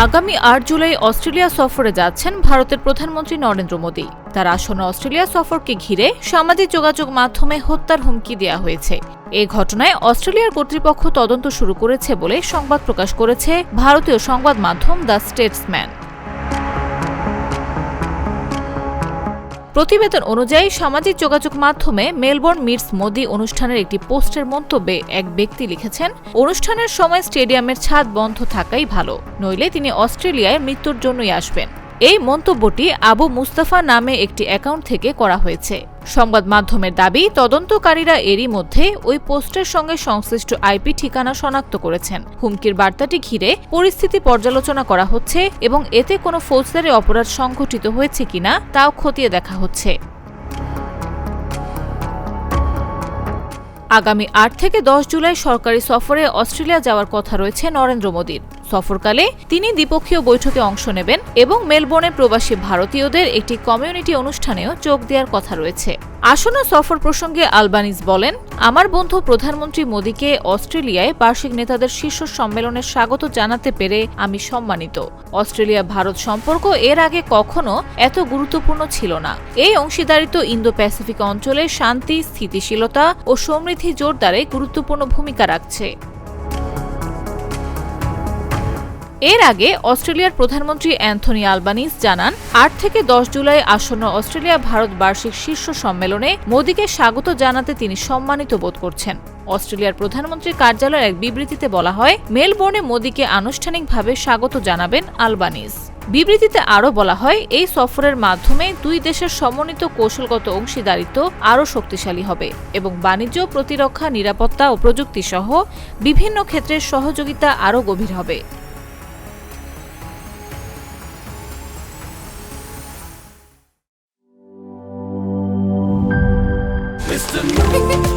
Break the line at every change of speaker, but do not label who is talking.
আগামী ৮ জুলাই অস্ট্রেলিয়া সফরে যাচ্ছেন ভারতের প্রধানমন্ত্রী নরেন্দ্র মোদি। তার আসন্ন অস্ট্রেলিয়া সফরকে ঘিরে সামাজিক যোগাযোগ মাধ্যমে হত্যার হুমকি দেওয়া হয়েছে। এ ঘটনায় অস্ট্রেলিয়ার কর্তৃপক্ষ তদন্ত শুরু করেছে বলে সংবাদ প্রকাশ করেছে ভারতীয় সংবাদ মাধ্যম দ্য স্টেটসম্যান। প্রতিবেদন অনুযায়ী সামাজিক যোগাযোগ মাধ্যমে মেলবোর্ন মিটস মোদি অনুষ্ঠানের একটি পোস্টের মন্তব্যে এক ব্যক্তি লিখেছেন, অনুষ্ঠানের সময় স্টেডিয়ামের ছাদ বন্ধ থাকাই ভালো, নইলে তিনি অস্ট্রেলিয়ায় মৃত্যুর জন্যই আসবেন। এই মন্তব্যটি আবু মুস্তাফা নামে একটি অ্যাকাউন্ট থেকে করা হয়েছে। সংবাদ মাধ্যমের দাবি, তদন্তকারীরা এরই মধ্যে ওই পোস্টের সঙ্গে সংশ্লিষ্ট আইপি ঠিকানা শনাক্ত করেছেন। হুমকির বার্তাটি ঘিরে পরিস্থিতি পর্যালোচনা করা হচ্ছে এবং এতে কোনো ফৌজদারি অপরাধ সংঘটিত হয়েছে কিনা তাও খতিয়ে দেখা হচ্ছে। আগামী ৮ থেকে ১০ জুলাই সরকারি সফরে অস্ট্রেলিয়া যাওয়ার কথা রয়েছে নরেন্দ্র মোদির। সফরকালে তিনি দ্বিপক্ষীয় বৈঠকে অংশ নেবেন এবং মেলবোর্নে প্রবাসী ভারতীয়দের একটি কমিউনিটি অনুষ্ঠানেও যোগ দেওয়ার কথা রয়েছে। আসন্ন সফর প্রসঙ্গে আলবানিজ বলেন, আমার বন্ধু প্রধানমন্ত্রী মোদিকে অস্ট্রেলিয়ায় বার্ষিক নেতাদের শীর্ষ সম্মেলনে স্বাগত জানাতে পেরে আমি সম্মানিত। অস্ট্রেলিয়া ভারত সম্পর্ক এর আগে কখনো এত গুরুত্বপূর্ণ ছিল না। এই অংশীদারিত্ব ইন্দো প্যাসিফিক অঞ্চলে শান্তি, স্থিতিশীলতা ও সমৃদ্ধি জোরদারে গুরুত্বপূর্ণ ভূমিকা রাখছে। এর আগে অস্ট্রেলিয়ার প্রধানমন্ত্রী অ্যান্থনি আলবানিজ জানান, ৮ থেকে ১০ জুলাই আসন্ন অস্ট্রেলিয়া ভারত বার্ষিক শীর্ষ সম্মেলনে মোদিকে স্বাগত জানাতে তিনি সম্মানিত বোধ করছেন। অস্ট্রেলিয়ার প্রধানমন্ত্রীর কার্যালয়ের এক বিবৃতিতে বলা হয়, মেলবোর্নে মোদিকে আনুষ্ঠানিকভাবে স্বাগত জানাবেন আলবানিজ। বিবৃতিতে আরও বলা হয়, এই সফরের মাধ্যমে দুই দেশের সমন্বিত কৌশলগত অংশীদারিত্ব আরও শক্তিশালী হবে এবং বাণিজ্য, প্রতিরক্ষা, নিরাপত্তা ও প্রযুক্তি সহ বিভিন্ন ক্ষেত্রে সহযোগিতা আরও গভীর হবে।
Mr. Moon.